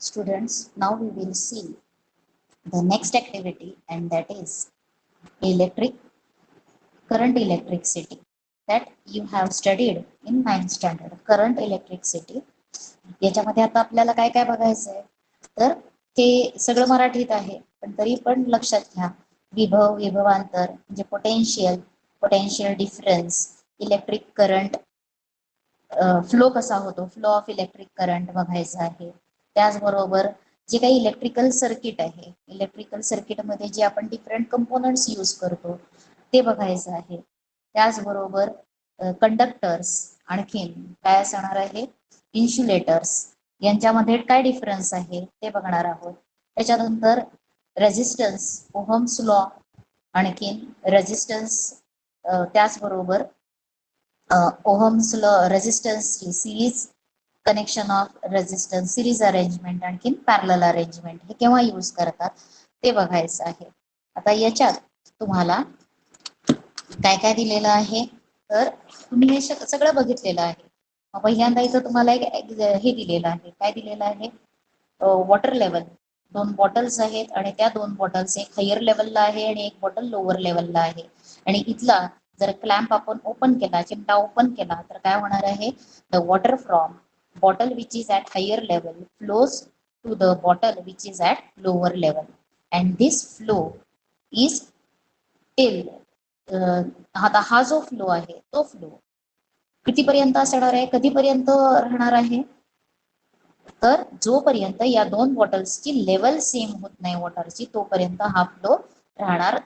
Students, now we will see the next activity, and that is electric current electricity that you have studied in 9th standard. Current electricity याच्यामध्ये आता आपल्याला काय काय बघायचं आहे, तर ते सगळं मराठीत आहे, पण तरी पण लक्षात घ्या. विभव, विभवांतर म्हणजे potential, potential difference, electric current flow कसा होतो, फ्लो ऑफ इलेक्ट्रिक करंट बघायचं आहे. त्याचबरोबर जे काही इलेक्ट्रिकल सर्किट आहे, इलेक्ट्रिकल सर्किट मध्ये जे आपण डिफरंट कंपोनंट्स यूज करतो ते बघायचं आहे. त्याचबरोबर कंडक्टर्स, आणखीन काय असणार आहे, इन्सुलेटर्स, यांच्यामध्ये काय डिफरन्स आहे ते बघणार आहोत. त्याच्यानंतर रेझिस्टन्स, ओहम्स लॉ, आणखीन रेझिस्टन्स, त्याचबरोबर ओहम्स लॉ, रेझिस्टन्सची series connection of resistance, series arrangement, आणखीन पॅरलल अरेंजमेंट हे केव्हा यूज करतात ते बघायचं आहे. आता याच्यात तुम्हाला काय काय दिलेलं आहे, तर तुम्ही हे सगळं बघितलेलं आहे. पहिल्यांदा इथं तुम्हाला एक हे दिलेलं आहे, काय दिलेलं आहे, वॉटर लेवल. दोन बॉटल्स आहेत आणि त्या दोन बॉटल्स एक हायर लेवलला आहे आणि एक बॉटल लोअर लेवलला आहे. आणि इथला जर क्लॅम्प आपण ओपन केला, चिमटा ओपन केला, तर काय होणार आहे, the water from bottle which is at higher level flows to the bottle which is at lower level, and this flow is till आता हा जो फ्लो आहे तो फ्लो कितीपर्यंत असणार आहे, कधीपर्यंत राहणार आहे, तर जोपर्यंत या दोन बॉटल्सची लेवल सेम होत नाही वॉटरची, तोपर्यंत हा फ्लो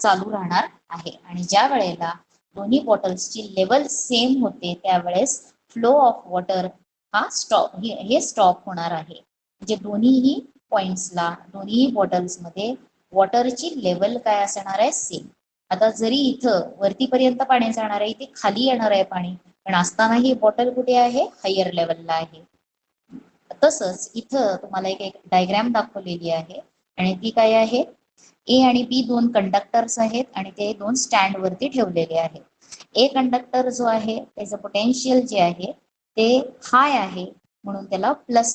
चालू राहणार आहे. आणि ज्या वेळेला दोन्ही बॉटल्सची लेवल सेम होते त्यावेळेस फ्लो ऑफ वॉटर हा स्टॉप, हे स्टॉप होणार आहे. म्हणजे दोन्हीही पॉइंट्सला, दोन्ही बॉटल्समध्ये वॉटरची लेवल काय असणार आहे, सेम. आता जरी इथं वरतीपर्यंत पाणी जाणार आहे, इथे खाली येणार आहे पाणी, पण असताना ही बॉटल कुठे आहे, हायर लेवलला आहे. तसंच इथं तुम्हाला एक डायग्राम दाखवलेली आहे आणि ती काय आहे, ए आणि बी दोन कंडक्टर्स आहेत आणि ते दोन स्टँड वरती ठेवलेले आहेत. ए कंडक्टर जो आहे त्याचं पोटेन्शियल जे आहे ते हाय आहे म्हणून त्याला प्लस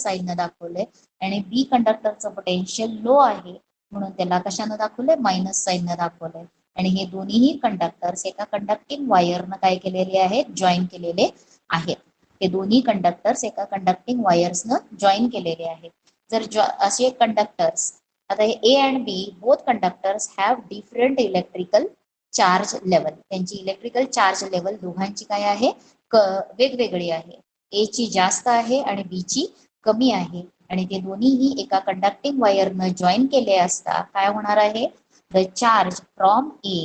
साईन न दाखवलंय, आणि बी कंडक्टरचं पोटेन्शियल लो आहे म्हणून त्याला कशानं दाखवलंय, मायनस साईन न दाखवलंय. आणि हे दोन्हीही कंडक्टर्स एका कंडक्टिंग वायरनं काय केलेले आहेत, जॉईन केलेले आहेत. हे दोन्ही कंडक्टर्स एका कंडक्टिंग वायर्सनं जॉईन केलेले आहेत. जर असे कंडक्टर्स, आता हे A and B both conductors have different electrical charge level, त्यांची इलेक्ट्रिकल चार्ज लेवल दोघांची काय आहे, वेगवेगळी आहे. ए ची जास्त आहे आणि बी ची कमी आहे, आणि ते दोन्हीही एका कंडक्टिंग वायरनं जॉईन केले असता काय होणार आहे, the charge from A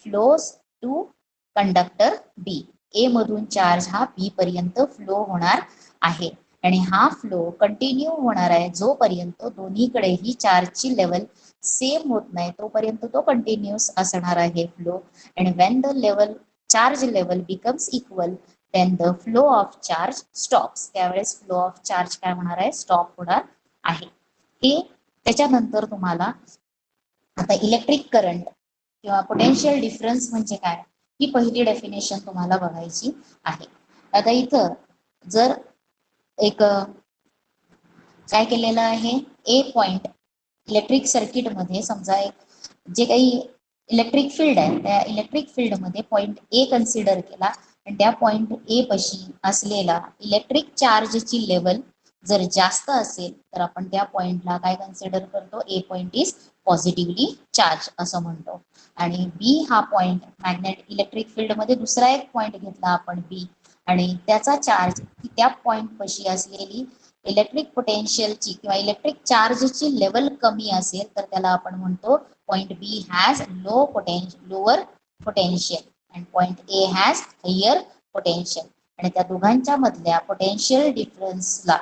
flows to conductor B. A मधून चार्ज हा बी पर्यंत फ्लो होणार आहे, आणि हा फ्लो कंटिन्यू होणार आहे जोपर्यंत दोन्हीकडेही चार्जची लेवल सेम होत नाही तोपर्यंत तो कंटिन्युअस असणार आहे फ्लो. आणि when the level, charge level becomes equal, then the flow of charge stops, त्यावेळेस फ्लो ऑफ चार्ज काय होणार आहे, स्टॉप होणार आहे. हे त्याच्यानंतर तुम्हाला आता इलेक्ट्रिक करंट किंवा पोटेन्शियल डिफरन्स म्हणजे काय, ही पहिली डेफिनेशन तुम्हाला बघायची आहे. आता इथं जर एक काय केलेलं आहे, ए पॉइंट इलेक्ट्रिक सर्किट मध्ये समजा एक जे काही इलेक्ट्रिक फील्ड आहे त्या इलेक्ट्रिक फील्ड मध्ये पॉइंट ए कन्सिडर केला, आणि त्या पॉइंट ए पशी असलेला इलेक्ट्रिक चार्जची लेवल जर जास्त असेल तर आपण त्या पॉइंटला काय कन्सिडर करतो, ए पॉइंट इज पॉझिटिव्हली चार्ज असं म्हणतो. आणि बी हा पॉइंट मॅग्नेट इलेक्ट्रिक फील्ड मध्ये दुसरा एक पॉइंट घेतला आपण बी, आणि त्याचा चार्ज त्या पॉइंट पशी असलेली इलेक्ट्रिक पोटेन्शियलची किंवा इलेक्ट्रिक चार्जची लेवल कमी असेल तर त्याला आपण म्हणतो point B has lower potential and point A has higher potential. आणि त्या दोघांच्या मधल्या पोटेन्शियल डिफरन्सला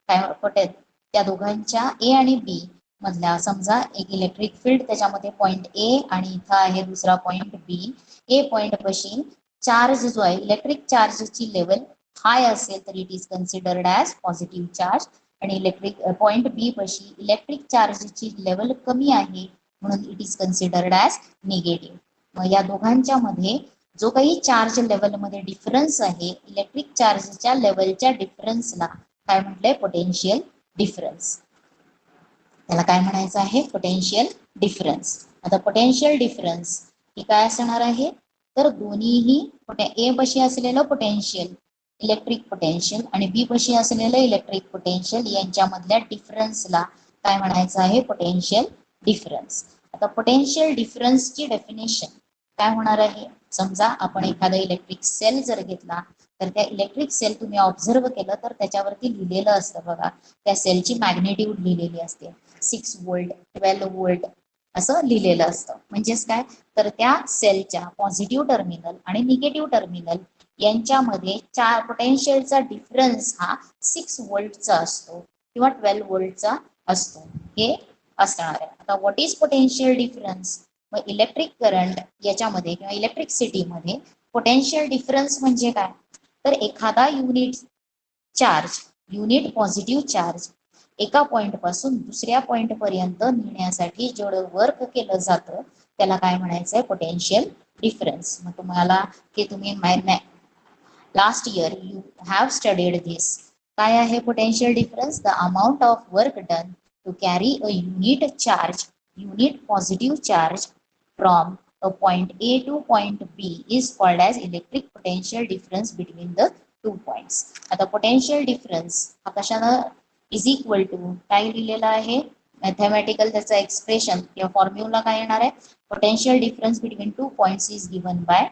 काय, त्या दोघांच्या ए आणि बी मधल्या समजा एक इलेक्ट्रिक फील्ड, त्याच्यामध्ये पॉइंट ए आणि इथं आहे दुसरा पॉइंट बी. ए पॉइंट पाशी चार्ज जो आहे इलेक्ट्रिक चार्जची लेवल हाय असेल तर it is considered as positive charge, आणि इलेक्ट्रिक पॉइंट बी पाशी इलेक्ट्रिक चार्जची लेवल कमी आहे म्हणून it is considered as negative. मग या दोघांच्या मध्ये जो काही चार्ज लेवल मध्ये डिफरन्स आहे, इलेक्ट्रिक चार्जच्या लेवलच्या डिफरन्सला काय म्हटलंय, पोटेन्शियल डिफरन्स. त्याला काय म्हणायचं आहे? Potential difference. आता पोटेन्शियल डिफरन्स ही काय असणार आहे? तर दोन्हीही ए पाशी असलेलं पोटेन्शियल इलेक्ट्रिक पोटेन्शियल आणि बी पाशी असलेलं इलेक्ट्रिक पोटेन्शियल यांच्यामधल्या डिफरन्सला काय म्हणायचं आहे? Potential difference. आता पोटेन्शियल डिफरन्सची डेफिनेशन काय होणार आहे? समजा आपण एखादा इलेक्ट्रिक सेल जर घेतला तर त्या इलेक्ट्रिक सेल तुम्ही ऑब्झर्व केलं तर त्याच्यावरती लिहिलेलं असतं बघा, त्या सेलची मॅग्नेट्यूड लिहिलेली असते 6 व्होल्ट 12 व्होल्ट असं लिहिलेलं असतं. म्हणजेच काय? तर त्या सेलच्या पॉझिटिव्ह टर्मिनल आणि निगेटिव्ह टर्मिनल यांच्यामध्ये पोटेन्शियलचा डिफरन्स हा 6 व्होल्टचा असतो किंवा 12 व्होल्टचा असतो. हे असणार आहे. आता व्हॉट इज पोटेन्शियल डिफरन्स? मग इलेक्ट्रिक करंट याच्यामध्ये किंवा इलेक्ट्रिसिटीमध्ये पोटेन्शियल डिफरन्स म्हणजे काय? तर एखादा युनिट पॉझिटिव्ह चार्ज एका पॉइंट पासून दुसऱ्या पॉइंट पर्यंत नेण्यासाठी जेवढं वर्क केलं जातं त्याला काय म्हणायचंय? Potential difference. मग तुम्हाला की तुम्ही last year you have studied this. काय आहे potential difference? The amount of work done to carry a unit positive charge from a point A to point B is called as electric potential difference between the 2 points. आता potential difference हा कशानं is equal to काय लिहिलेलं आहे? Mathematical त्याचं expression किंवा formula काय येणार आहे? Potential difference between 2 points is given by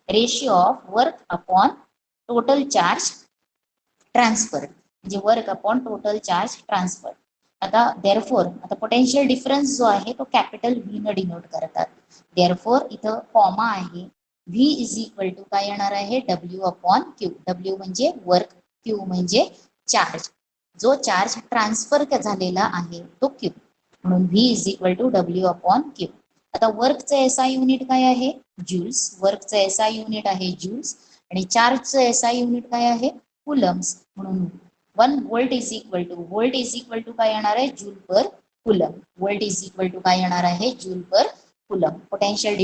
ratio of work upon total charge transfer, म्हणजे work upon total charge transfer. आता देअरफोर आता पोटेन्शियल डिफरन्स जो आहे तो कॅपिटल व्ही न डिनोट करतात. देअरफोर इथं कॉमा आहे. व्ही इज इक्वल टू काय येणार आहे? W upon Q. डब्ल्यू म्हणजे वर्क, क्यू म्हणजे चार्ज. जो चार्ज ट्रान्सफर झालेला आहे तो क्यू, म्हणून V is equal to W upon Q. आता वर्कचं एसआय युनिट काय आहे? ज्यूल्स. वर्कचं एसआय युनिट आहे ज्यूल्स आणि चार्जचं एसआय युनिट काय आहे? कुलम्स. म्हणून 1 व्होल्ट इज इक्वल टू काय येणार आहे? Joule per coulomb. Volt is equal to काय येणार आहे? Joule per coulomb. Potential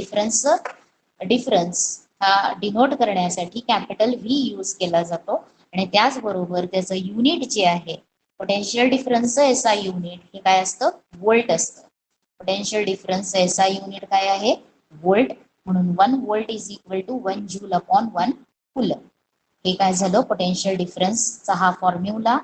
difference हा डिनोट करण्यासाठी कॅपिटल व्ही यूज केला जातो आणि त्याचबरोबर त्याचं युनिट जे आहे पोटेन्शियल डिफरन्सचं एसआय युनिट हे काय असतं? व्होल्ट असतं. पोटेन्शियल डिफरन्सचं एसआय युनिट काय आहे? व्होल्ट. म्हणून 1 volt is equal to 1 joule upon 1 coulomb. हे काय झालं? पोटेन्शियल डिफरन्सचा हा formula.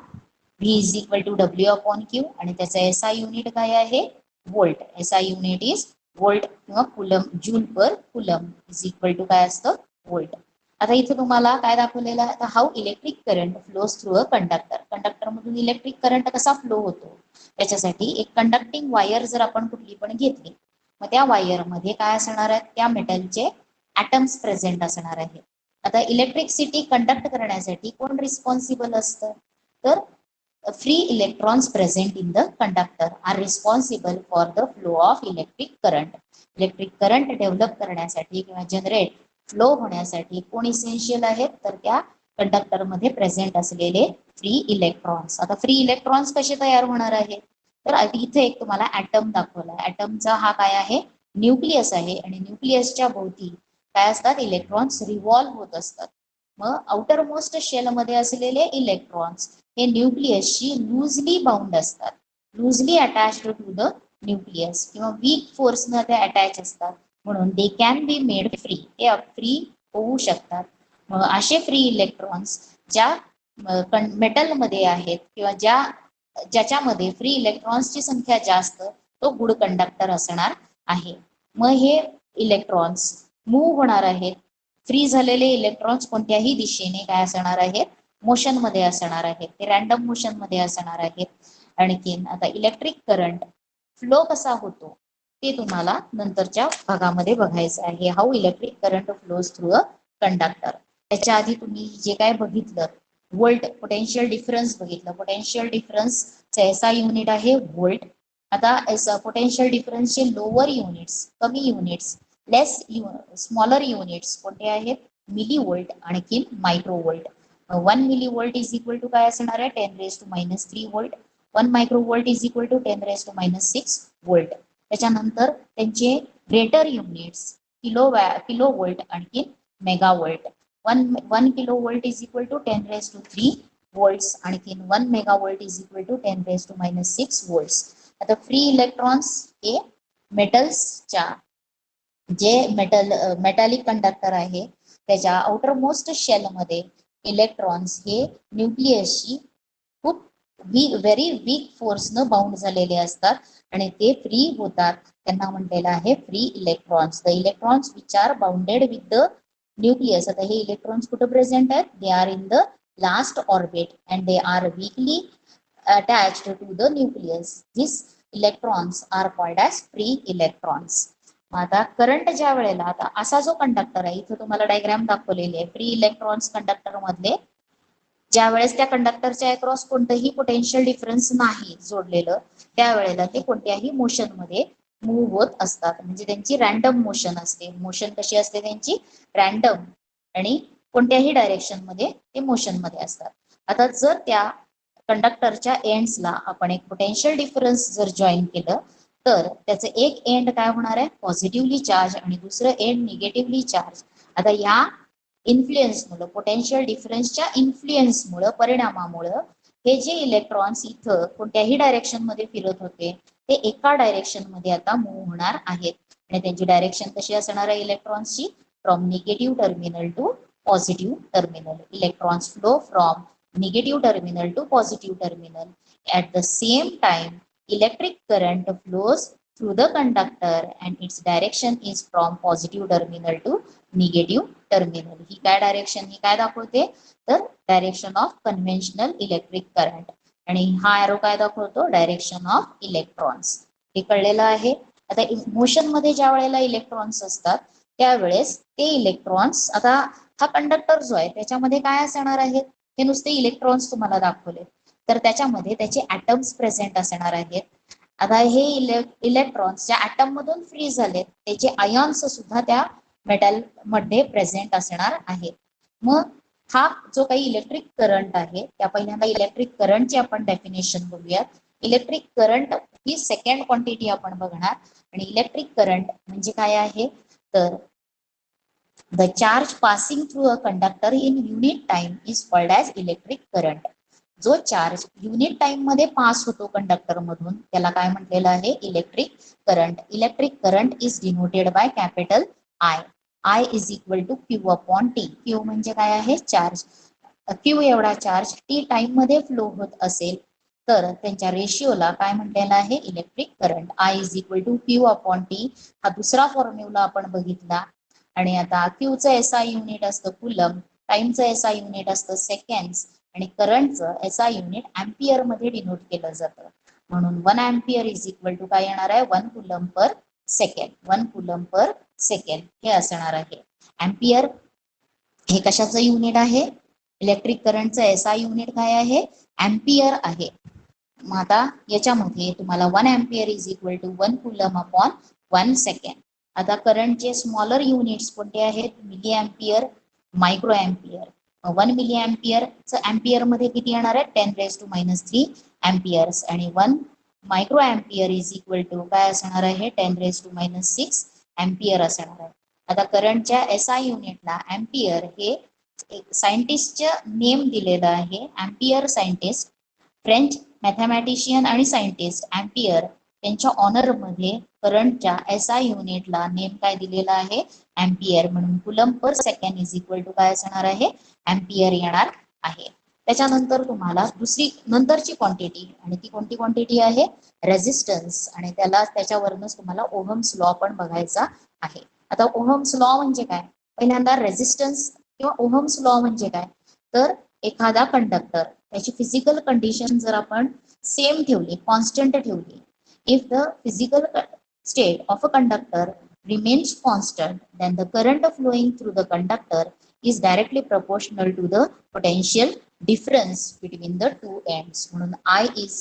V is equal to W upon Q आणि त्याचं एसआय युनिट काय आहे? Volt. SI unit is volt किंवा coulomb, joule per coulomb is equal to काय असतं? व्होल्ट. आता इथे तुम्हाला काय दाखवलेलं आहे? How electric current flows through a conductor. Conductor मधून इलेक्ट्रिक करंट कसा फ्लो होतो त्याच्यासाठी एक कंडक्टिंग वायर जर आपण कुठली पण घेतली, मग त्या वायर मध्ये काय असणार आहे? त्या मेटलचे ॲटम्स प्रेझेंट असणार आहे. आता इलेक्ट्रिसिटी कंडक्ट करण्यासाठी कोण रिस्पॉन्सिबल असतं? तर free electrons present in the conductor are responsible for the flow of electric current. Electric current develop करण्यासाठी किंवा जनरेट फ्लो होण्यासाठी कोण इसेन्शियल आहेत? तर त्या कंडक्टर मध्ये प्रेझेंट असलेले फ्री इलेक्ट्रॉन्स. आता फ्री इलेक्ट्रॉन्स कसे तयार होणार आहेत? तर इथे एक तुम्हाला ॲटम दाखवला. ॲटमचा हा काय आहे? न्यूक्लियस आहे आणि न्यूक्लियसच्या भोवती काय असतात? इलेक्ट्रॉन्स रिव्हॉल्व्ह होत असतात. मग आउटर मोस्ट शेल मध्ये असलेले इलेक्ट्रॉन्स हे न्यूक्लियसशी लूजली बाउंड असतात, loosely attached to the nucleus किंवा वीक फोर्सनं ते अटॅच असतात, म्हणून they can be made free. ते फ्री होऊ शकतात. मग असे फ्री इलेक्ट्रॉन्स ज्या मेटलमध्ये आहेत किंवा ज्याच्यामध्ये फ्री इलेक्ट्रॉन्सची संख्या जास्त तो गुड कंडक्टर असणार आहे. मग हे इलेक्ट्रॉन्स मूव्ह होणार आहेत. फ्री झालेले इलेक्ट्रॉन्स कोणत्याही दिशेने काय असणार आहेत? मोशन मध्ये असणार आहेत. ते रॅन्डम मोशन मध्ये असणार आहेत. आणखीन आता इलेक्ट्रिक करंट फ्लो कसा होतो ते तुम्हाला नंतरच्या भागामध्ये बघायचं आहे. How electric current flows through a conductor. त्याच्या आधी तुम्ही जे काय बघितलं व्होल्ट पोटेन्शियल डिफरन्स बघितलं. पोटेन्शियल डिफरन्सचा एसआय युनिट आहे व्होल्ट. आता पोटेन्शियल डिफरन्सचे लोअर युनिट्स, कमी युनिट्स, स्मॉलर युनिट्स कोणते आहेत? मिली व्होल्ट आणखी microvolt. 1 millivolt is equal to काय असणार आहे? 10⁻³ volt. 1 microvolt is equal to 10⁻6 volt. त्याच्यानंतर त्यांचे ग्रेटर युनिट्स किलो व्होल्ट आणखी mega volt. 1 kilovolt is equal to 10⁻³ volts आणखीन 1 megavolt is equal to 10⁻⁻6 volts. आता free electrons हे मेटल्सच्या जे मेटॅलिक कंडक्टर आहे त्याच्या आउटर मोस्ट शेल मध्ये इलेक्ट्रॉन्स हे न्यूक्लियसशी खूप व्हेरी वीक फोर्सनं बाउंड झालेले असतात आणि ते फ्री होतात. त्यांना म्हटलेलं आहे free electrons. The electrons which are bounded with the nucleus. आता हे इलेक्ट्रॉन्स कुठे प्रेझेंट आहेत? They are in the last orbit and they are weekly attached to the nucleus. These electrons are called as free electrons. आता current ज्या वेळेला आता असा जो कंडक्टर आहे इथे तुम्हाला डायग्राम दाखवलेली आहे फ्री इलेक्ट्रॉन्स कंडक्टर मधले ज्या वेळेस त्या कंडक्टरच्या अक्रॉस कोणतंही पोटेन्शियल डिफरन्स नाही जोडलेलं त्यावेळेला ते कोणत्याही मोशन मध्ये मूव्ह होत असतात म्हणजे त्यांची रॅन्डम मोशन असते. मोशन कशी असते त्यांची? रॅन्डम आणि कोणत्याही डायरेक्शन मध्ये ते मोशन मध्ये असतात. आता जर त्या कंडक्टरच्या एंड्सला आपण एक पोटेन्शियल डिफरन्स जर जॉईन केलं तर त्याचं एक एंड काय होणार आहे? पॉझिटिव्हली चार्ज आणि दुसरं एंड निगेटिव्हली चार्ज. आता या इन्फ्लुएन्समुळे पोटेन्शियल डिफरन्सच्या इन्फ्लुएन्समुळे परिणामामुळे हे जे इलेक्ट्रॉन्स इथं कोणत्याही डायरेक्शन मध्ये फिरत होते ते एका डायरेक्शन मध्ये आता मूव्ह होणार आहेत आणि त्यांची डायरेक्शन कशी असणार आहे इलेक्ट्रॉन्सची? From negative terminal to positive terminal. Electrons flow from negative terminal to positive terminal. At the same time, electric current flows through the conductor and its direction is from positive terminal to negative terminal. ही काय direction? ही काय दाखवते? तर direction of conventional electric current आणि हा arrow काय दाखवतो? Direction of electrons. हे कळलेलं आहे. आता मोशन मध्ये ज्या वेळेला इलेक्ट्रॉन्स असतात त्यावेळेस ते इलेक्ट्रॉन्स आता हा कंडक्टर जो आहे त्याच्यामध्ये काय असणार आहेत? हे नुसते इलेक्ट्रॉन्स तुम्हाला दाखवले तर त्याच्यामध्ये त्याचे ॲटम्स प्रेझेंट असणार आहेत. आता हे इलेक्ट्रॉन्स ज्या ॲटम मधून फ्री झालेत त्याचे आयॉन्स सुद्धा त्या मेटल मध्ये प्रेझेंट असणार आहेत. मग हा जो काही इलेक्ट्रिक करंट आहे त्या पहिल्यांदा इलेक्ट्रिक करंटची आपण डेफिनेशन बघूयात. इलेक्ट्रिक करंट ही सेकंड क्वांटिटी आपण बघणार आणि इलेक्ट्रिक करंट म्हणजे काय आहे तर the charge passing through a conductor in unit time is called as electric current. जो चार्ज युनिट टाइम मध्ये पास होतो कंडक्टर मधून त्याला काय म्हटलेलं आहे? Electric current. Electric current is denoted by capital I. I is equal to Q upon T. Q म्हणजे काय आहे? चार्ज. क्यू एवढा चार्ज टी टाइम मध्ये फ्लो होत असेल तर त्यांच्या रेशिओला काय म्हटलेलं आहे? Electric current. I is equal to Q upon T. हा दुसरा फॉर्म्युला आपण बघितला आणि आता क्यूचं एसआय युनिट असतं कुलम, टाइमचं एसआय युनिट असतं सेकंड्स आणि करंटचं एसआय युनिट अँपियर मध्ये डिनोट केलं जातं. म्हणून 1 अँपियर इज इक्वल टू काय येणार आहे? 1 coulomb per second. 1 coulomb per second हे असणार आहे. अँपियर हे कशाचं युनिट आहे? इलेक्ट्रिक करंटचं एसआय युनिट काय आहे? अँपियर आहे. मग आता याच्यामध्ये तुम्हाला 1 ampere is equal to 1 coulomb upon 1 second. आता करंटचे स्मॉलर युनिट्स कोणते आहेत? Milli ampere, micro ampere. 1 milli अँपियरचं अँपियर मध्ये किती येणार आहे? 10⁻³ अँपियर्स आणि 1 micro ampere is equal to काय असणार आहे? 10⁻⁶ अँपियर असणार आहे. आता करंटच्या एसआय युनिटला अँपियर हे एक सायंटिस्टचं नेम दिलेलं आहे. अँपियर सायंटिस्ट फ्रेंच मॅथमॅटिशियन आणि सायंटिस्ट अँपियर त्यांच्या ऑनर मध्ये करंटच्या एसआय युनिटला नेम काय दिलेला आहे? अँपियर. म्हणून coulomb per second is equal to काय असणार आहे? अँपियर येणार आहे. त्याच्यानंतर तुम्हाला दुसरी नंतरची क्वांटिटी आणि ती कोणती क्वांटिटी आहे? रेझिस्टन्स आणि त्याच्यावरूनच तुम्हाला ओहम्स लॉ पण बघायचा आहे. आता ओहम्स लॉ म्हणजे काय? पहिल्यांदा रेझिस्टन्स किंवा ओहम्स लॉ म्हणजे काय तर एखादा कंडक्टर त्याची फिजिकल कंडिशन जर आपण सेम ठेवली, कॉन्स्टंट ठेवली, if the physical state of a conductor remains constant then the current flowing through the conductor is directly proportional to the potential difference between the two ends. म्हणून I is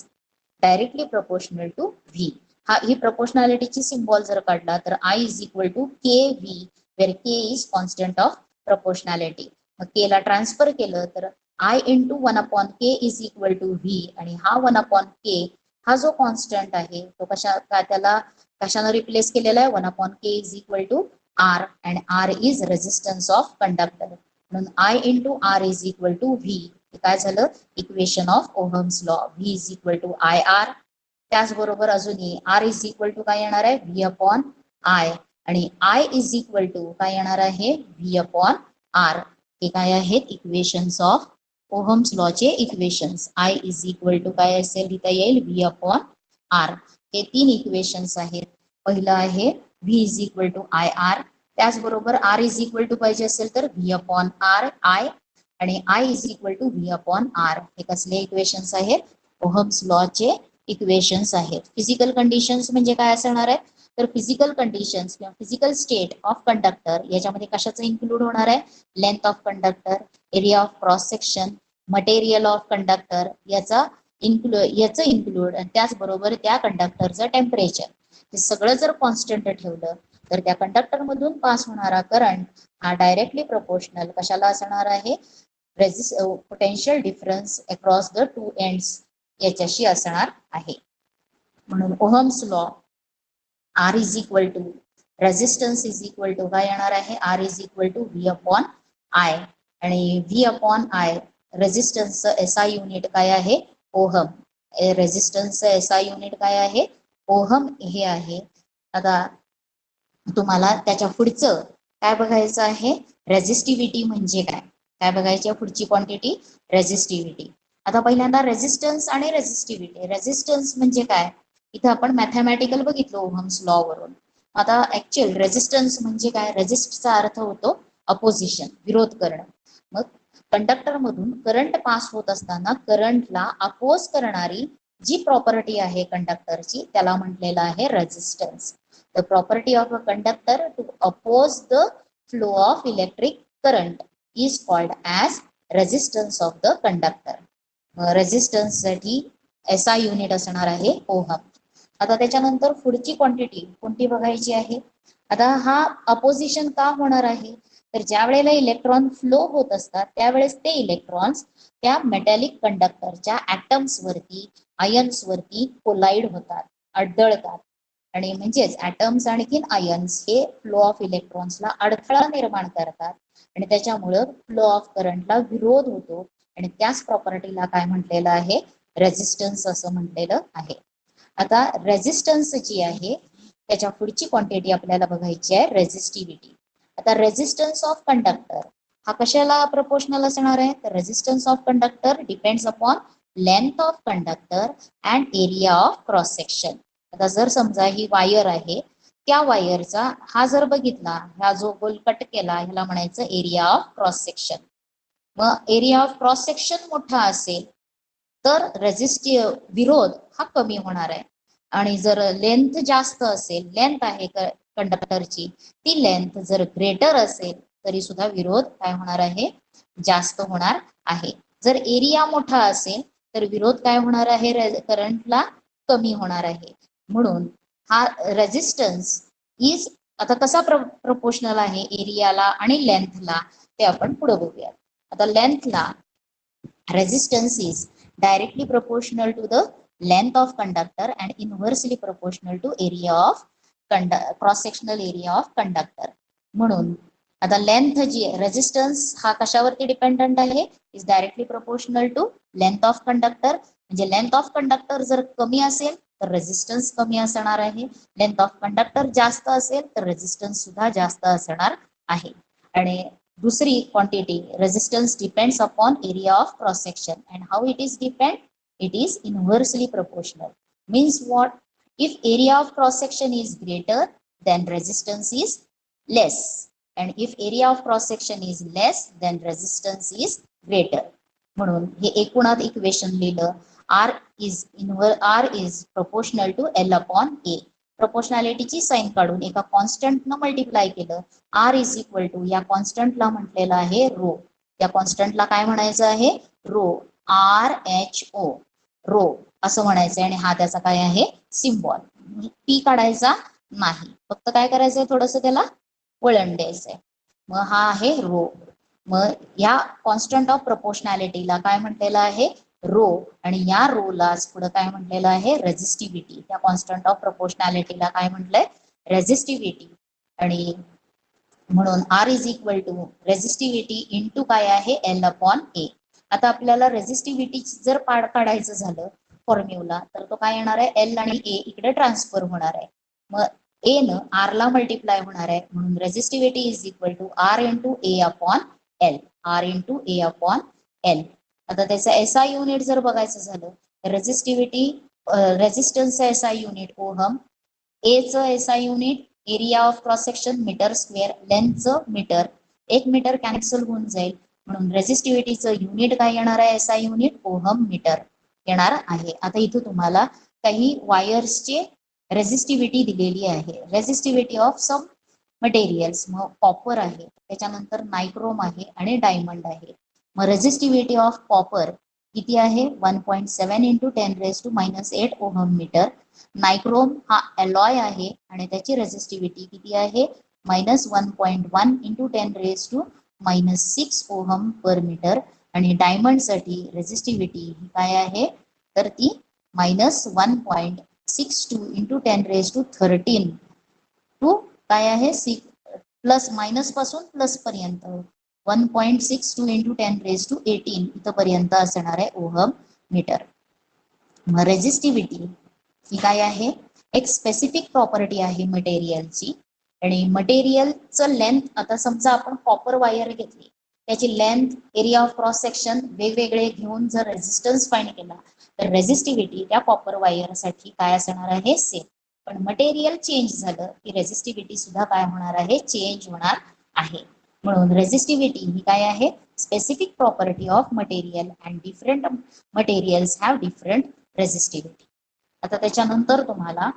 directly proportional to V. हा ही proportionality symbol जर काढला तर I is equal to KV where K is constant of proportionality. मग K ला transfer केलं तर I into 1 upon K is equal to V आणि हा 1 upon K हा जो कॉन्स्टंट आहे तो त्याला कशानं रिप्लेस केलेला आहे? 1 upon K is equal to R and R is resistance of conductor. म्हणून I into R is equal to V काय झालं equation of Ohm's law V is equal to I R. त्याचबरोबर अजूनही आर इज इक्वल टू काय येणार आहे V upon I आणि I is equal to काय येणार आहे व्ही अपॉन आर. हे काय आहेत इक्वेशन्स ऑफ ओहम्स लॉचे equations. I is equal to काय असेल लिहिता येईल व्ही अपॉन आर. हे 3 इक्वेशन्स आहेत. पहिलं आहे V is equal to I R. त्याचबरोबर आर इज इक्वल टू पाहिजे असेल तर व्ही अपॉन आर आय आणि I is equal to V upon R. हे कसले इक्वेशन्स आहेत ओहम्स लॉचे इक्वेशन्स आहेत. फिजिकल कंडिशन्स म्हणजे काय असणार आहे तर फिजिकल कंडिशन्स किंवा फिजिकल स्टेट ऑफ कंडक्टर याच्यामध्ये कशाचं इन्क्लूड होणार आहे length of conductor, area of cross section, material of conductor याचं इन्क्लूड आणि त्याचबरोबर त्या कंडक्टरचं टेम्परेचर. हे सगळं जर कॉन्स्टंट ठेवलं तर त्या कंडक्टर मधून पास होणारा करंट हा डायरेक्टली प्रोपोर्शनल कशाला असणार आहे potential difference across the two ends याच्याशी असणार आहे. म्हणून Ohm's law R is equal to resistance is equal to काय येणार आहे R is equal to V upon I आणि व्ही अपॉन आय रेजिस्टन्सचं एसआय युनिट काय आहे ओहम. रेजिस्टन्सचं एसआय युनिट काय आहे ओहम हे आहे. आता तुम्हाला त्याच्या पुढचं काय बघायचं आहे रेजिस्टिव्हिटी म्हणजे काय काय बघायची पुढची क्वांटिटी रेजिस्टिव्हिटी. आता पहिल्यांदा रेजिस्टन्स आणि रेजिस्टिव्हिटी. रेजिस्टन्स म्हणजे काय इथं आपण मॅथमॅटिकल बघितलं ओहम्स लॉ वरून. आता ऍक्च्युअल रेजिस्टन्स म्हणजे काय रेजिस्टचा अर्थ होतो अपोजिशन विरोध करणं. मग कंडक्टर मधून करंट पास होत असताना करंटला अपोज करणारी जी प्रॉपर्टी आहे कंडक्टरची त्याला म्हटलेलं आहे resistance. The property of a conductor to oppose the flow of electric current is called as resistance of the conductor. Resistance साठी SI युनिट असणार आहे ओहम. आता त्याच्यानंतर पुढची क्वांटिटी कोणती बघायची आहे. आता हा अपोजिशन का होणार आहे तर ज्या वेळेला इलेक्ट्रॉन फ्लो होत असतात त्यावेळेस ते इलेक्ट्रॉन्स त्या मेटॅलिक कंडक्टरच्या ऍटम्स वरती आयन्स वरती कोलाइड होतात अडदळतात आणि म्हणजेच ऍटम्स आणखीन आयन्स हे फ्लो ऑफ इलेक्ट्रॉन्सला अडथळा निर्माण करतात आणि त्याच्यामुळं फ्लो ऑफ करंटला विरोध होतो आणि त्याच प्रॉपर्टीला काय म्हटलेलं आहे रेजिस्टन्स असं म्हटलेलं आहे. आता रेजिस्टन्स जी आहे त्याच्या पुढची क्वांटिटी आपल्याला बघायची आहे रेजिस्टिव्हिटी. आता रेजिस्टन्स ऑफ कंडक्टर हा कशाला प्रपोर्शनल असणार आहे तर resistance of conductor depends upon length of conductor and area of cross section. आता जर समजा ही वायर आहे त्या वायरचा हा जर बघितला हा जो गोल कट केला ह्याला म्हणायचं एरिया ऑफ क्रॉस सेक्शन. मग एरिया ऑफ क्रॉस सेक्शन मोठा असेल तर रेजिस्टिव्ह विरोध हा कमी होणार आहे आणि जर लेंथ जास्त असेल लेंथ आहे कंडक्टरची ती लेंथ जर ग्रेटर असेल तरी सुद्धा विरोध काय होणार आहे जास्त होणार आहे. जर एरिया मोठा असेल तर विरोध काय होणार आहे करंटला कमी होणार आहे. म्हणून हा रेजिस्टन्स इज आता कसा प्रपोर्शनल आहे एरियाला आणि लेंथला ते आपण पुढे बघूया. आता लेंथला resistance is directly proportional to the length of conductor and inversely proportional to area of cross sectional area of conductor. म्हणून आता लेंथ जी रेजिस्टन्स हा कशावरती डिपेंडंट आहे is directly proportional to length of conductor. म्हणजे लेंथ ऑफ कंडक्टर जर कमी असेल तर रेजिस्टन्स कमी असणार आहे. लेंथ ऑफ कंडक्टर जास्त असेल तर रेजिस्टन्स सुद्धा जास्त असणार आहे. आणि दूसरी quantity resistance depends upon area of cross section and how it is depend it is inversely proportional. Means what if area of cross section is greater then resistance is less and if area of cross section is less then resistance is greater. म्हणून हे एकूणात equation लिहिलं R is proportional to L upon A. प्रोपोर्शनॅलिटीची sign काढून एका constant न multiply केलं R is equal to या कॉन्स्टंटला म्हटलेलं आहे रो. या कॉन्स्टंटला काय म्हणायचं आहे रो RHO रो असं म्हणायचं आणि हा त्याचा काय आहे सिम्बॉल. पी काढायचा नाही फक्त काय करायचंय थोडस त्याला वळण द्यायचंय. मग हा आहे रो. मग या कॉन्स्टंट ऑफ प्रोपोर्शनॅलिटीला काय म्हटलेलं आहे रो आणि या रोलाच पुढे काय म्हटलेलं आहे रेजिस्टिव्हिटी. त्या कॉन्स्टंट ऑफ प्रोपोर्शनॅलिटीला काय म्हटलंय रेजिस्टिव्हिटी. आणि म्हणून R is equal to resistivity into काय आहे एल अपॉन ए. आता आपल्याला रेझिस्टिव्हिटी जर काढायचं झालं फॉर्म्युला, तर तो काय येणार आहे, एल आणि ए इकडे ट्रान्सफर होणार आहे. मग ए न आर ला मल्टिप्लाय होणार आहे, म्हणून resistivity is equal to R into A upon L. R into A upon L. आता त्याचं एसआय युनिट जर बघायचं झालं तर रेझिस्टिव्हिटी रेझिस्टन्सचं एसआय युनिट ओहम, ए चं SI unit area of cross section metre square, लेंथचं मीटर, 1 मीटर कॅन्सल होऊन जाईल, म्हणून रेझिस्टिव्हिटीचं युनिट काय येणार आहे, एसआय युनिट ओहम मीटर येणार आहे. आता इथं तुम्हाला काही वायर्सचे रेझिस्टिव्हिटी दिलेली आहे. रेझिस्टिव्हिटी ऑफ सम मटेरियल्स, मग कॉपर आहे, त्याच्यानंतर नायक्रोम आहे आणि डायमंड आहे. मग रेझिस्टिव्हिटी ऑफ कॉपर किती आहे, 1.7 इंटू 10⁻⁻8 ओहम मीटर. नायक्रोम हा अलॉय आहे आणि त्याची रेझिस्टिव्हिटी किती आहे, -1.1 इंटू 10⁻⁻6 ओहम पर मीटर. आणि डायमंड साठी रेझिस्टिव्हिटी ही काय आहे, तर ती -1.62 इंटू 10⁻13 टू काय आहे, प्लस मायनस पासून प्लस पर्यंत 1.62 इंटू 10⁻18 इथपर्यंत असणार आहे ओहम मीटर. मग रेझिस्टिव्हिटी ही काय आहे, एक स्पेसिफिक प्रॉपर्टी आहे मटेरियलची. आणि मटेरियलचं लेंथ, आता समजा आपण कॉपर वायर घेतली, त्याची length, area of cross section वेगवेगळे घेऊन जर रेझिस्टन्स फाइंड केला तर रेझिस्टिव्हिटी त्या कॉपर वायरसाठी काय असणार आहे, सेम. पण मटेरियल चेंज झालं की रेझिस्टिव्हिटी सुद्धा काय होणार आहे, चेंज होणार आहे. म्हणून रेझिस्टिव्हिटी ही काय आहे, specific property of material and different materials have different resistivity. आता त्याच्यानंतर तुम्हाला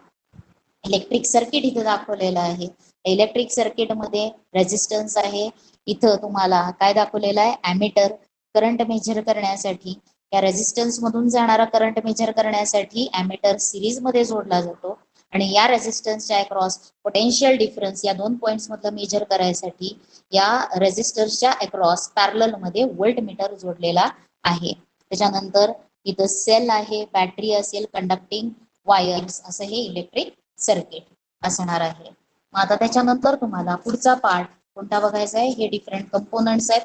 इलेक्ट्रिक सर्किट इथे दाखवलेलं आहे. इलेक्ट्रिक सर्किट मध्ये रेझिस्टन्स आहे. इथं तुम्हाला काय दाखवलेलं आहे, ॲमीटर, करंट मेजर करण्यासाठी, या रेझिस्टन्स मधून जाणारा करंट मेजर करण्यासाठी ॲमीटर सिरीज मध्ये जोडला जातो. आणि या रेझिस्टन्सच्या अक्रॉस पोटेन्शियल डिफरन्स या दोन पॉइंट्स मधलं मेजर करायसाठी या रेझिस्टन्सच्या अक्रॉस पॅरलल मध्ये व्होल्ट मीटर जोडलेला आहे. त्याच्यानंतर इथं सेल आहे, बॅटरी असेल, कंडक्टिंग वायर्स, असं हे इलेक्ट्रिक सर्किट असणार आहे. मग आता त्याच्यानंतर तुम्हाला पुढचा पार्ट कोणता बघायचा आहे, हे डिफरंट कंपोनंट्स आहेत.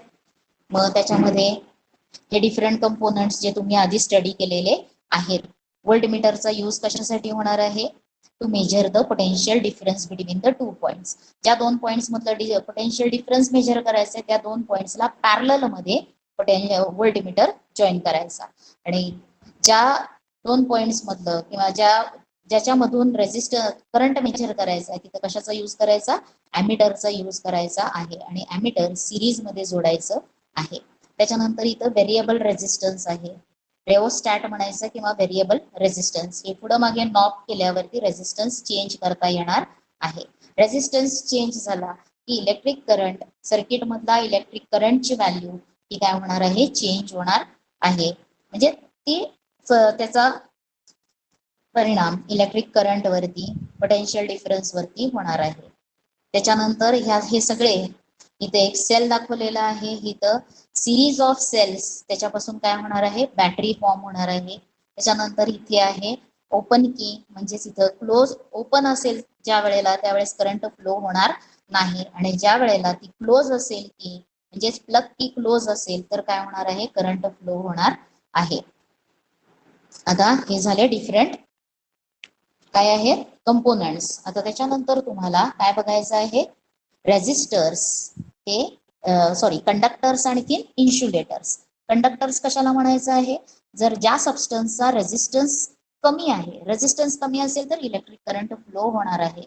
मग त्याच्यामध्ये हे डिफरंट कंपोनंट्स जे तुम्ही आधी स्टडी केलेले आहेत. व्होल्ट मीटरचा यूज कशासाठी होणार आहे, to measure the potential difference between the 2 points. ज्या 2 पॉइंट्स मधलं पोटेन्शियल डिफरन्स मेजर करायचं त्या 2 पॉइंट्सला पॅरलल मध्ये व्होल्ट मीटर जॉईन करायचा. आणि ज्या 2 पॉइंट्स मधलं किंवा ज्याच्यामधून रेझिस्टर करंट मेजर करायचा आहे तिथं कशाचा यूज करायचा, ॲमीटरचा यूज करायचा आहे. आणि ॲमीटर सिरीज मध्ये जोडायचं आहे. त्याच्यानंतर इथं व्हेरिएबल रेझिस्टन्स आहे, रेओस्टॅट म्हणायचं किंवा व्हेरिएबल रेझिस्टन्स. हे पुढे मागे नॉब केल्यावरती रेझिस्टन्स चेंज करता येणार आहे. रेझिस्टन्स चेंज झाला की इलेक्ट्रिक करंट, सर्किट मधला इलेक्ट्रिक करंटची व्हॅल्यू ही काय होणार आहे, चेंज होणार आहे. म्हणजे ती त्याचा परिणाम इलेक्ट्रिक करंट वरती, पोटेन्शियल डिफरन्स वरती होणार आहे. त्याच्यानंतर हे सगळे इथे एक सेल दाखवलेला आहे. इथं सिरीज ऑफ सेल्स, त्याच्यापासून काय होणार आहे, बॅटरी फॉर्म होणार आहे. त्याच्यानंतर इथे आहे ओपन की, म्हणजेच इथं क्लोज ओपन असेल ज्या वेळेला त्यावेळेस करंट फ्लो होणार नाही. आणि ज्या वेळेला ती क्लोज असेल की, म्हणजेच प्लग की क्लोज असेल तर काय होणार आहे, करंट फ्लो होणार आहे. आता हे झाले डिफरंट काय आहेत, कंपोनंट्स. आता त्याच्यानंतर तुम्हाला काय बघायचं आहे, रेझिस्टर्स हे कंडक्टर्स आणखी इन्सुलेटर्स. कंडक्टर्स कशाला म्हणायचं आहे, जर ज्या सबस्टन्सचा रेझिस्टन्स कमी आहे, रेझिस्टन्स कमी असेल तर इलेक्ट्रिक करंट फ्लो होणार आहे.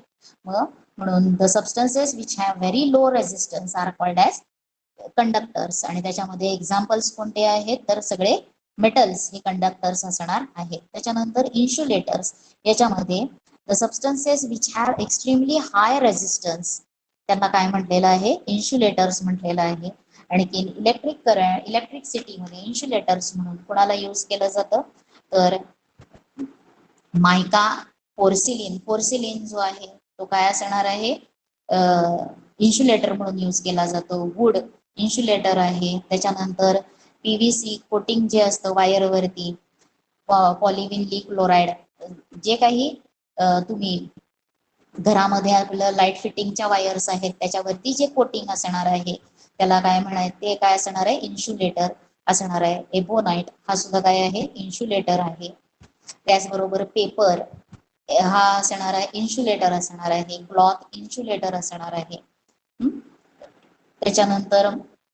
म्हणून the substances which have very low resistance are called as conductors. आणि त्याच्यामध्ये एक्झाम्पल्स कोणते आहेत, तर सगळे मेटल्स हे कंडक्टर्स असणार आहेत. त्याच्यानंतर इन्सुलेटर्स, याच्यामध्ये the substances which have extremely high resistance, त्यांना काय म्हटलेलं आहे, इन्सुलेटर्स म्हटलेलं आहे. आणखी इलेक्ट्रिसिटी मध्ये इन्सुलेटर्स म्हणून कोणाला यूज केलं जातं, तर मायका, पोर्सिलिन जो आहे तो काय असणार आहे, इन्सुलेटर म्हणून यूज केला जातो. वूड इन्सुलेटर आहे. त्याच्यानंतर पीव्हीसी कोटिंग जे असतं वायरवरती, पॉलिव्हिनल क्लोराईड, जे काही तुम्ही घरामध्ये आपलं लाईट फिटिंगच्या वायर्स आहेत त्याच्यावरती जे कोटिंग असणार आहे त्याला काय म्हणायचं, ते काय असणार आहे, इन्सुलेटर. असणार आहे. एबोनाइट हा सुद्धा काय आहे, इन्सुलेटर आहे. त्याचबरोबर पेपर हा असणार आहे, इन्सुलेटर असणार आहे. क्लॉथ इन्सुलेटर असणार आहे. त्याच्यानंतर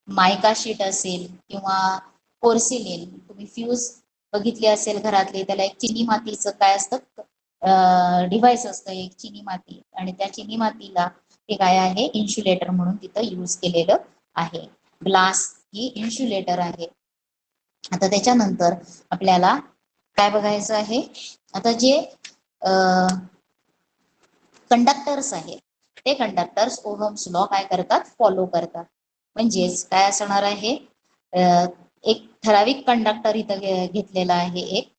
मायका शीट असेल किंवा पोर्सिलिन, तुम्ही फ्यूज बघितले असेल घरातले, त्याला एक चिनी मातीचं काय असतं डिव्हाइस असतं, एक चिनी माती, आणि त्या चिनी मातीला ते काय आहे, इन्सुलेटर म्हणून तिथं यूज केलेलं आहे. ग्लास ही इन्सुलेटर आहे. आता त्याच्यानंतर आपल्याला काय बघायचं आहे, आता जे कंडक्टर्स आहेत ते कंडक्टर्स ओहम्स लॉ काय करतात, फॉलो करतात. म्हणजेच काय असणार आहे, एक ठराविक कंडक्टर इथं घेतलेला आहे, एक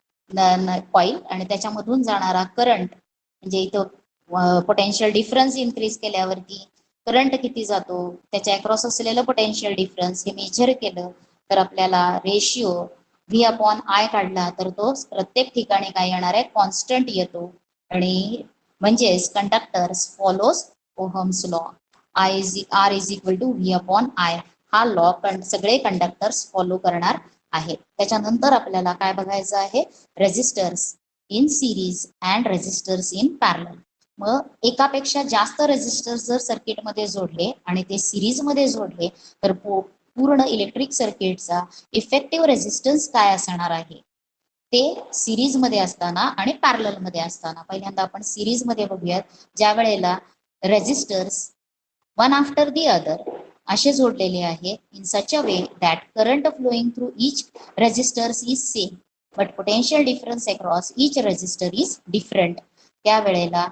कॉईल, आणि त्याच्यामधून जाणारा करंट, म्हणजे इथं पोटेन्शियल डिफरन्स इन्क्रीज केल्यावरती करंट किती जातो, त्याच्या अक्रॉस असलेलं पोटेन्शियल डिफरन्स हे मेजर केलं तर आपल्याला रेशिओ व्ही अपॉन आय काढला तर तो प्रत्येक ठिकाणी काय येणार आहे, कॉन्स्टंट येतो. आणि म्हणजेच conductors follows Ohm's law. R is equal to V upon I हा लॉ सगळे कंडक्टर्स फॉलो करणार आहेत. त्याच्यानंतर आपल्याला काय बघायचं आहे, resistors in series and resistors in parallel. मग एकापेक्षा जास्त रेजिस्टर्स जर सर्किटमध्ये जोडले आणि ते सिरीज मध्ये जोडले तर पूर्ण इलेक्ट्रिक सर्किटचा इफेक्टिव्ह रेजिस्टन्स काय असणार आहे, ते सिरीज मध्ये असताना आणि पॅरलल मध्ये असताना. पहिल्यांदा आपण सिरीज मध्ये बघूयात, ज्या वेळेला resistors one after the other असे जोडलेले आहे, in such a way that current flowing through each resistors is same but potential difference across each resistor is different. त्यावेळेला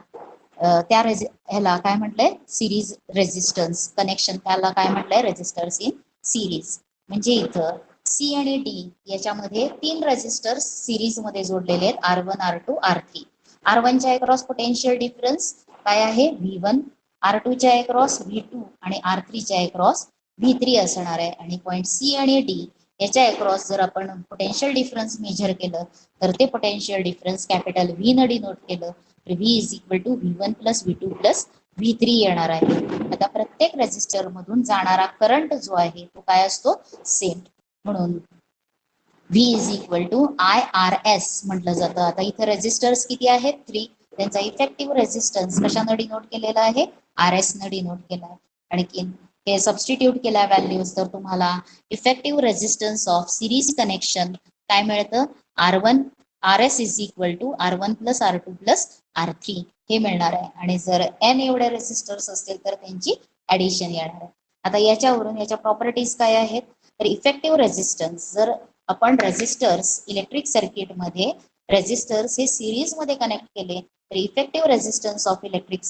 ह्याला काय म्हटलंय, सिरीज रेजिस्टन्स कनेक्शन, त्याला काय म्हटलंय, रेजिस्टर्स इन सिरीज. म्हणजे इथं सी आणि डी याच्यामध्ये 3 रेजिस्टर्स सिरीज मध्ये जोडलेले आहेत, R1 R2 R3. R1 च्या अक्रॉस पोटेन्शियल डिफरन्स काय आहे, V1, R2 च्या अक्रॉस V2 आणि R3 च्या अक्रॉस V3 असणार आहे. आणि पॉइंट सी आणि डी याच्या अक्रॉस जर आपण पोटेन्शियल डिफरन्स मेजर केलं तर ते पोटेन्शियल डिफरन्स कॅपिटल व्ही न डिनोट केलं तर V is equal to V1 plus V2 plus V3 येणार आहे. आता प्रत्येक रेजिस्टर मधून जाणारा करंट जो आहे तो काय असतो, सेम, म्हणून V is equal to IRS म्हटलं जातं. आता इथे रेजिस्टर्स किती आहेत, 3. त्यांचा इफेक्टिव्ह रेजिस्टन्स कशानं डिनोट केलेला आहे, RS न डिनोट केला आहे. आणखी हे सबस्टिट्यूट केल्या व्हॅल्यूज तर तुम्हाला effective resistance of series connection काय मिळतं, RS is equal to R1 plus R2 plus R3 हे मिळणार आहे. आणि जर N एवढे रेजिस्टर्स असतील तर त्यांची ऍडिशन येणार आहे. आता याच्यावरून याच्या प्रॉपर्टीज काय आहेत, तर इफेक्टिव्ह रेजिस्टन्स, जर आपण रेजिस्टर्स इलेक्ट्रिक सर्किट मध्ये रेजिस्टर्स हे सिरीज मध्ये कनेक्ट केले तर effective resistance of electric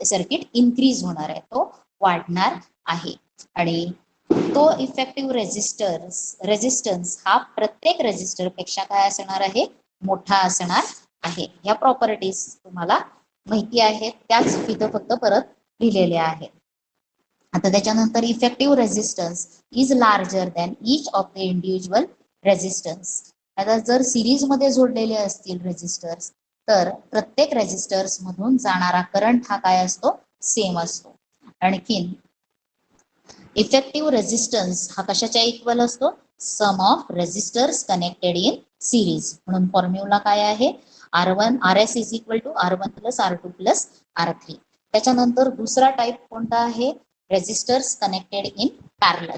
circuit increase होणार आहे, तो वाढणार आहे. आणि तो इफेक्टिव्ह रेजिस्टन्स हा प्रत्येक रेजिस्टर पेक्षा काय असणार आहे, मोठा असणार आहे. या प्रॉपर्टीज तुम्हाला माहिती आहेत, त्याच इथं फक्त परत लिहिलेल्या आहेत. आता त्याच्यानंतर effective resistance is larger than each of the individual resistance. आता जर सिरीज मध्ये जोडलेले असतील रेजिस्टर्स तर प्रत्येक रेजिस्टर्स मधून जाणारा करंट हा काय असतो, सेम असतो. आणखीन इफेक्टिव्ह रेजिस्टन्स हा कशाच्या इक्वल असतो, sum of resistors connected in series. म्हणून फॉर्म्युला काय आहे, RS is equal to R1 plus R2 plus R3. त्याच्यानंतर दुसरा टाईप कोणता आहे, रेजिस्टर्स कनेक्टेड इन पॅरलल.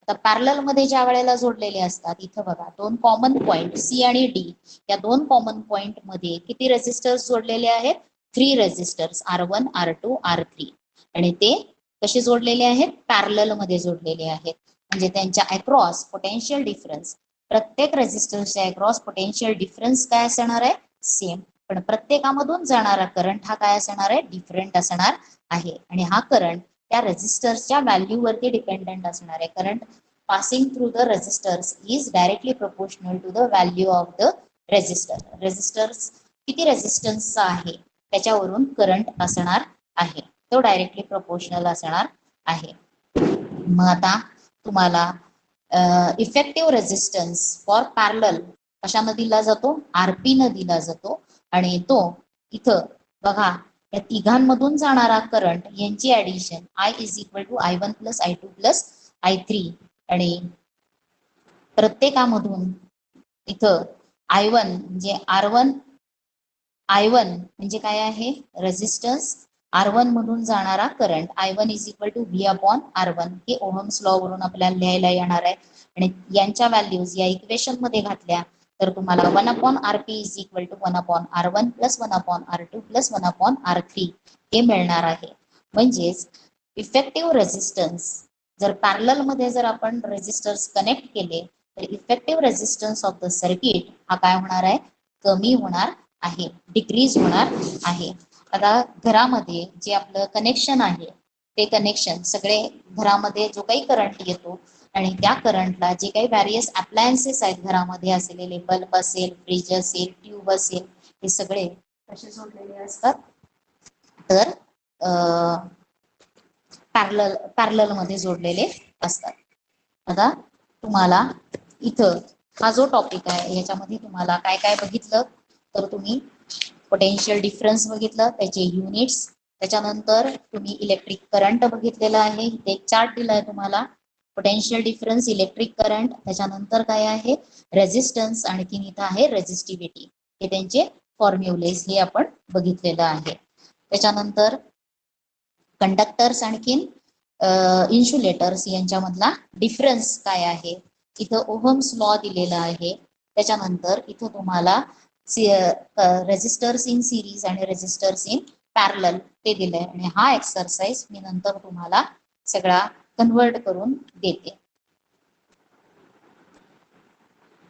तर पॅरलल मध्ये ज्या वेळेला जोडलेले असतात, इथं बघा 2 कॉमन पॉइंट सी आणि डी, या 2 कॉमन पॉइंट मध्ये किती रेजिस्टर्स जोडलेले आहेत, 3 रेजिस्टर्स R1 R2 R3. आणि ते कसे जोडलेले आहेत, पॅरलल मध्ये जोडलेले आहेत. म्हणजे त्यांच्या अक्रॉस पोटेन्शियल डिफरन्स, प्रत्येक रेजिस्टन्सच्या अक्रॉस पोटेन्शियल डिफरन्स काय असणार आहे, सेम, पण प्रत्येकामधून जाणारा करंट हा काय असणार आहे, डिफरंट असणार आहे. आणि हा करंट त्या रेजिस्टर्सच्या व्हॅल्यू वरती डिपेंडंट असणार आहे. Current passing through the resistors is directly proportional to the value of the resistor. Resistors किती रेजिस्टन्सचा आहे त्याच्यावरून करंट असणार आहे, तो डायरेक्टली प्रोपोर्शनल असणार आहे. मग आता तुम्हाला इफेक्टिव्ह रेजिस्टन्स फॉर पॅरलल कशानं दिला जातो, RP न दिला जातो. आणि तो इथं बघा या तिघांमधून जाणारा करंट यांची addition I is equal to I1 plus I2 plus I3. आणि प्रत्येकामधून इथं I1 म्हणजे I1 म्हणजे काय आहे रेझिस्टन्स, R1 मधून जाणारा current I1 is equal to V upon R1 हे ओहम्स लॉ वरून आपल्याला लिहायला येणार आहे. आणि यांच्या व्हॅल्यूज या इक्वेशन मध्ये घातल्या तर तुम्हाला 1 upon RP is equal to 1 upon R1 plus 1 upon R2 plus 1 upon R3 हे मिळणार आहे. म्हणजेच इफेक्टिव्ह रेझिस्टन्स जर पॅरलल मध्ये जर आपण रेझिस्टर्स कनेक्ट केले तर effective resistance of the circuit हा काय होणार आहे कमी होणार आहे, डिक्रीज होणार आहे. आता घरामध्ये जे आपलं कनेक्शन आहे ते कनेक्शन सगळे घरामध्ये जो काही करंट येतो आणि त्या करंटला जे काही व्हॅरियस अप्लायन्सेस आहेत घरामध्ये असलेले बल्ब असेल, फ्रीज असेल, ट्यूब असेल, हे सगळे कसे जोडलेले असतात तर पॅरलल मध्ये जोडलेले असतात. आता तुम्हाला इथं हा जो टॉपिक आहे याच्यामध्ये तुम्हाला काय काय बघितलं तर तुम्ही पोटेन्शियल डिफरन्स बघितलं, त्याचे युनिट्स, त्याच्यानंतर तुम्ही इलेक्ट्रिक करंट बघितलेला आहे, इथे एक चार्ट दिलाय तुम्हाला पोटेन्शियल डिफरन्स, इलेक्ट्रिक करंट, त्याच्यानंतर काय आहे रेझिस्टन्स, आणखीन इथं आहे रेझिस्टिव्हिटी, हे त्यांचे फॉर्म्युलेज हे आपण बघितलेलं आहे. त्याच्यानंतर कंडक्टर्स आणखीन इन्सुलेटर्स यांच्यामधला डिफरन्स काय आहे, इथं ओहम्स लॉ दिलेला आहे. त्याच्यानंतर इथं तुम्हाला रेझिस्टर्स इन सिरीज आणि रेझिस्टर्स इन पॅरलल ते दिलंय आणि हा एक्सरसाइज मी नंतर तुम्हाला सगळा कन्वर्ट करून देते.